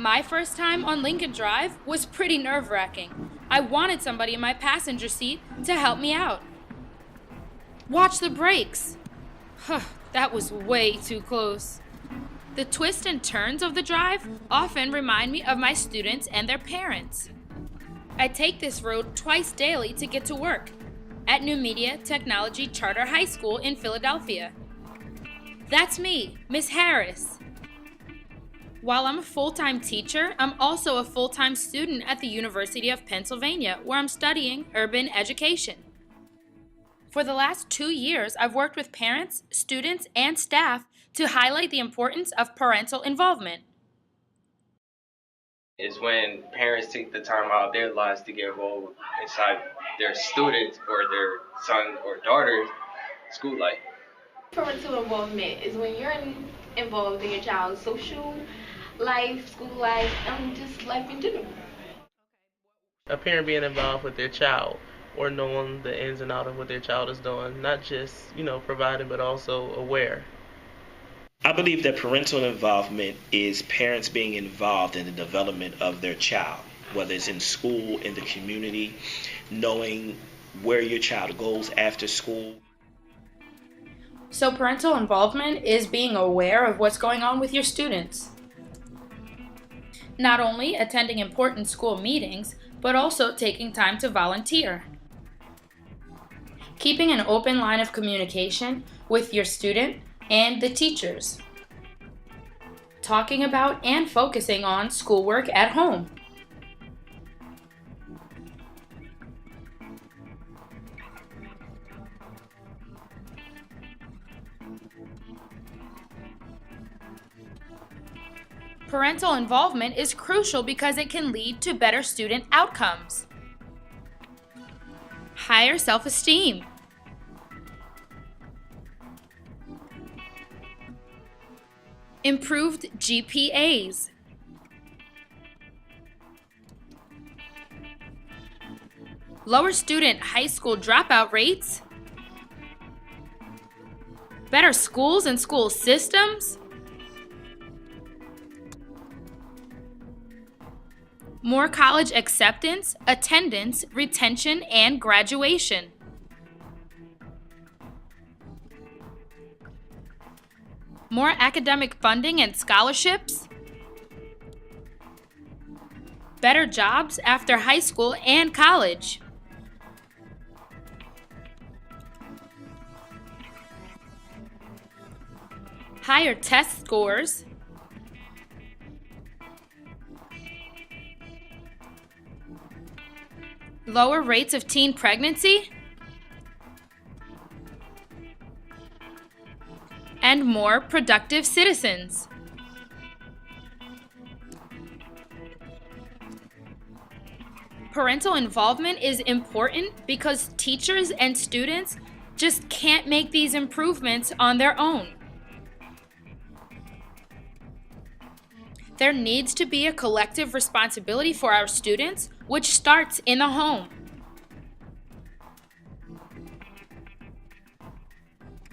My first time on Lincoln Drive was pretty nerve-wracking. I wanted somebody in my passenger seat to help me out. Watch the brakes! That was way too close. The twists and turns of the drive often remind me of my students and their parents. I take this road twice daily to get to work at New Media Technology Charter High School in Philadelphia. That's me, Miss Harris. While I'm a full-time teacher, I'm also a full-time student at the University of Pennsylvania, where I'm studying urban education. For the last 2 years, I've worked with parents, students, and staff to highlight the importance of parental involvement. Is when parents take the time out of their lives to get involved inside their students or their son or daughter's school life. Parental involvement is when you're involved in your child's social life, school life, and just life in general. A parent being involved with their child or knowing the ins and outs of what their child is doing, not just, providing, but also aware. I believe that parental involvement is parents being involved in the development of their child, whether it's in school, in the community, knowing where your child goes after school. So parental involvement is being aware of what's going on with your students. Not only attending important school meetings, but also taking time to volunteer. Keeping an open line of communication with your student and the teachers. Talking about and focusing on schoolwork at home. Parental involvement is crucial because it can lead to better student outcomes. Higher self-esteem. Improved GPAs. Lower student high school dropout rates. Better schools and school systems. More college acceptance, attendance, retention, and graduation. More academic funding and scholarships. Better jobs after high school and college. Higher test scores. Lower rates of teen pregnancy, and more productive citizens. Parental involvement is important because teachers and students just can't make these improvements on their own. There needs to be a collective responsibility for our students, which starts in the home.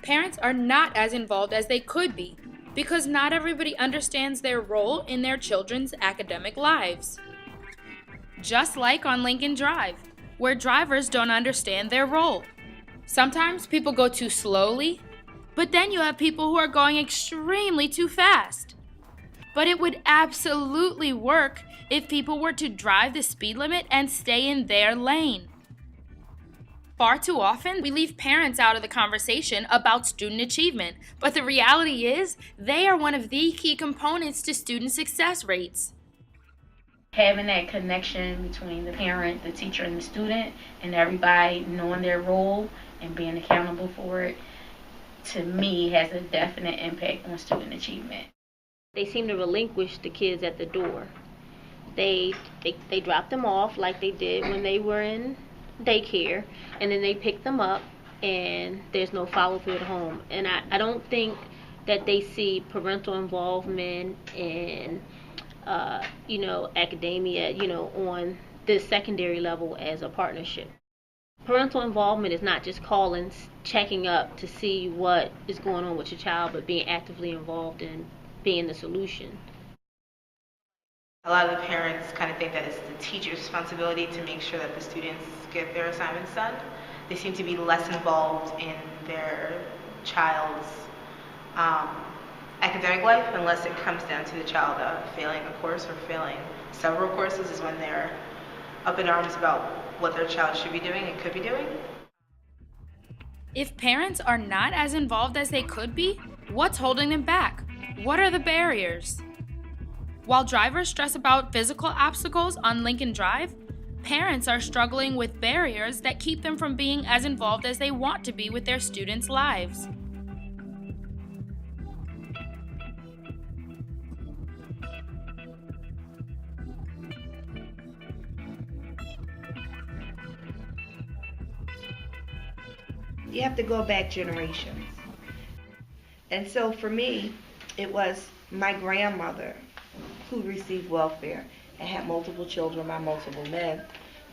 Parents are not as involved as they could be because not everybody understands their role in their children's academic lives. Just like on Lincoln Drive, where drivers don't understand their role. Sometimes people go too slowly, but then you have people who are going extremely too fast. But it would absolutely work if people were to drive the speed limit and stay in their lane. Far too often, we leave parents out of the conversation about student achievement, but the reality is they are one of the key components to student success rates. Having that connection between the parent, the teacher, and the student, and everybody knowing their role and being accountable for it, to me, has a definite impact on student achievement. They seem to relinquish the kids at the door. They drop them off like they did when they were in daycare, and then they pick them up, and there's no follow-through at home. And I don't think that they see parental involvement and academia, on this secondary level as a partnership. Parental involvement is not just calling, checking up to see what is going on with your child, but being actively involved in being the solution. A lot of the parents kind of think that it's the teacher's responsibility to make sure that the students get their assignments done. They seem to be less involved in their child's academic life unless it comes down to the child failing a course or failing several courses is when they're up in arms about what their child should be doing and could be doing. If parents are not as involved as they could be, what's holding them back? What are the barriers? While drivers stress about physical obstacles on Lincoln Drive, parents are struggling with barriers that keep them from being as involved as they want to be with their students' lives. You have to go back generations. And so for me, it was my grandmother who received welfare and had multiple children by multiple men,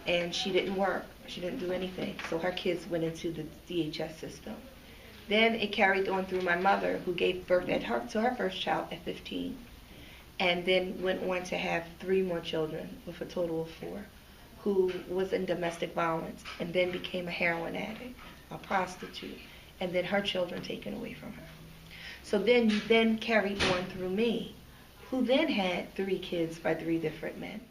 and she didn't work. She didn't do anything. So her kids went into the DHS system. Then it carried on through my mother, who gave birth to her first child at 15, and then went on to have 3 more children with a total of 4, who was in domestic violence and then became a heroin addict, a prostitute, and then her children taken away from her. So then you then carried on through me, who then had 3 kids by 3 different men.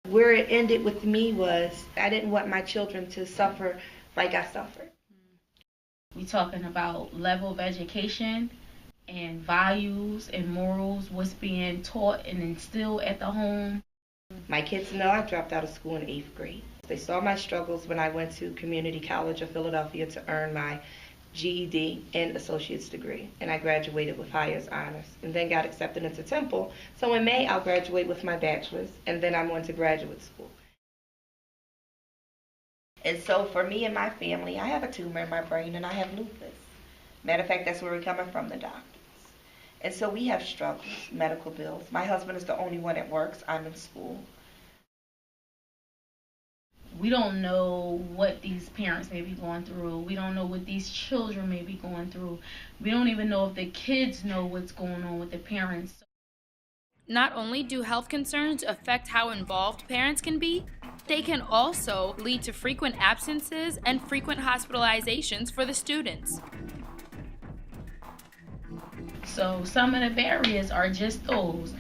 Where it ended with me was I didn't want my children to suffer like I suffered. We talking about level of education and values and morals, what's being taught and instilled at the home. My kids know I dropped out of school in 8th grade. They saw my struggles when I went to Community College of Philadelphia to earn my GED and associate's degree, and I graduated with highest honors and then got accepted into Temple. So in May I'll graduate with my bachelor's, and then I'm going to graduate school. And so for me and my family, I have a tumor in my brain and I have lupus. Matter of fact, that's where we're coming from, the doctors. And so we have struggles, medical bills. My husband is the only one that works. I'm in school. We don't know what these parents may be going through. We don't know what these children may be going through. We don't even know if the kids know what's going on with the parents. Not only do health concerns affect how involved parents can be, they can also lead to frequent absences and frequent hospitalizations for the students. So some of the barriers are just those.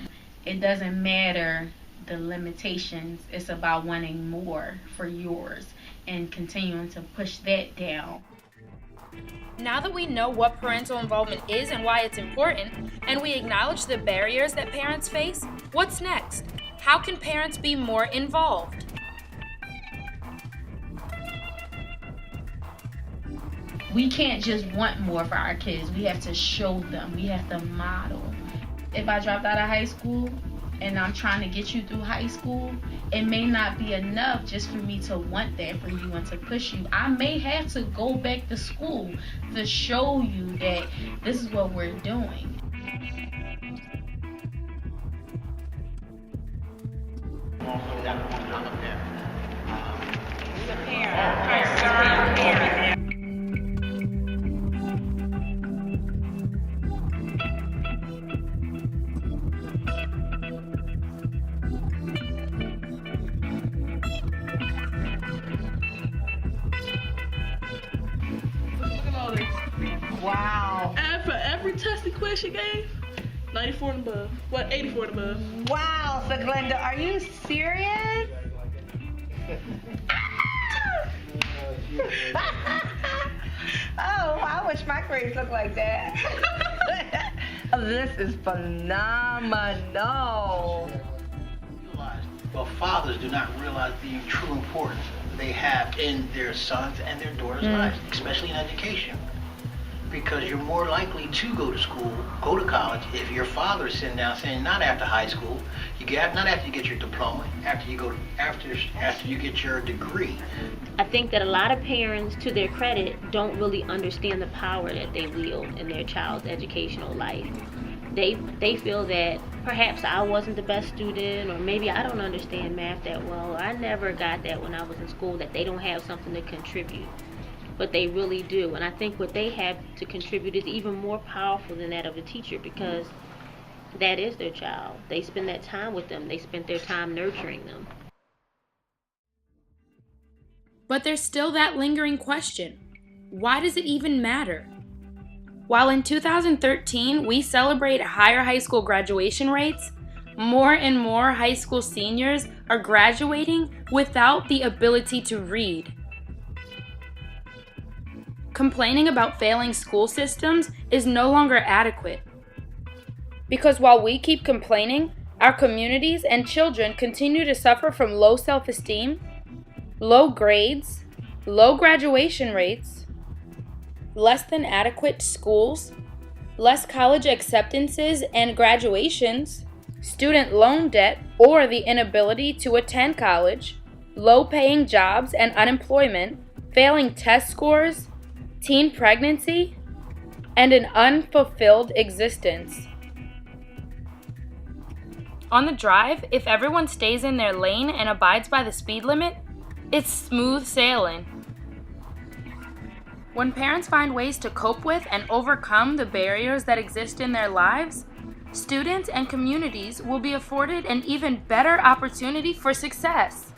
It doesn't matter the limitations. It's about wanting more for yours and continuing to push that down. Now that we know what parental involvement is and why it's important, and we acknowledge the barriers that parents face, what's next? How can parents be more involved? We can't just want more for our kids. We have to show them. We have to model. If I dropped out of high school and I'm trying to get you through high school, it may not be enough just for me to want that for you and to push you. I may have to go back to school to show you that this is what we're doing. Wow. And for every test the question gave, 94 and above. What, 84 and above? Wow, so Glenda, are you serious? Oh, I wish my grades looked like that. This is phenomenal. Well, fathers do not realize the true importance they have in their sons and their daughters' lives, especially in education. Because you're more likely to go to school, go to college, if your father's sitting down saying, not after high school, not after you get your diploma, after you get your degree. I think that a lot of parents, to their credit, don't really understand the power that they wield in their child's educational life. They feel that perhaps I wasn't the best student, or maybe I don't understand math that well, or I never got that when I was in school, that they don't have something to contribute. But they really do. And I think what they have to contribute is even more powerful than that of a teacher, because that is their child. They spend that time with them. They spent their time nurturing them. But there's still that lingering question. Why does it even matter? While in 2013 we celebrate higher high school graduation rates, more and more high school seniors are graduating without the ability to read. Complaining about failing school systems is no longer adequate. Because while we keep complaining, our communities and children continue to suffer from low self-esteem, low grades, low graduation rates, less than adequate schools, less college acceptances and graduations, student loan debt or the inability to attend college, low-paying jobs and unemployment, failing test scores, teen pregnancy, and an unfulfilled existence. On the drive, if everyone stays in their lane and abides by the speed limit, it's smooth sailing. When parents find ways to cope with and overcome the barriers that exist in their lives, students and communities will be afforded an even better opportunity for success.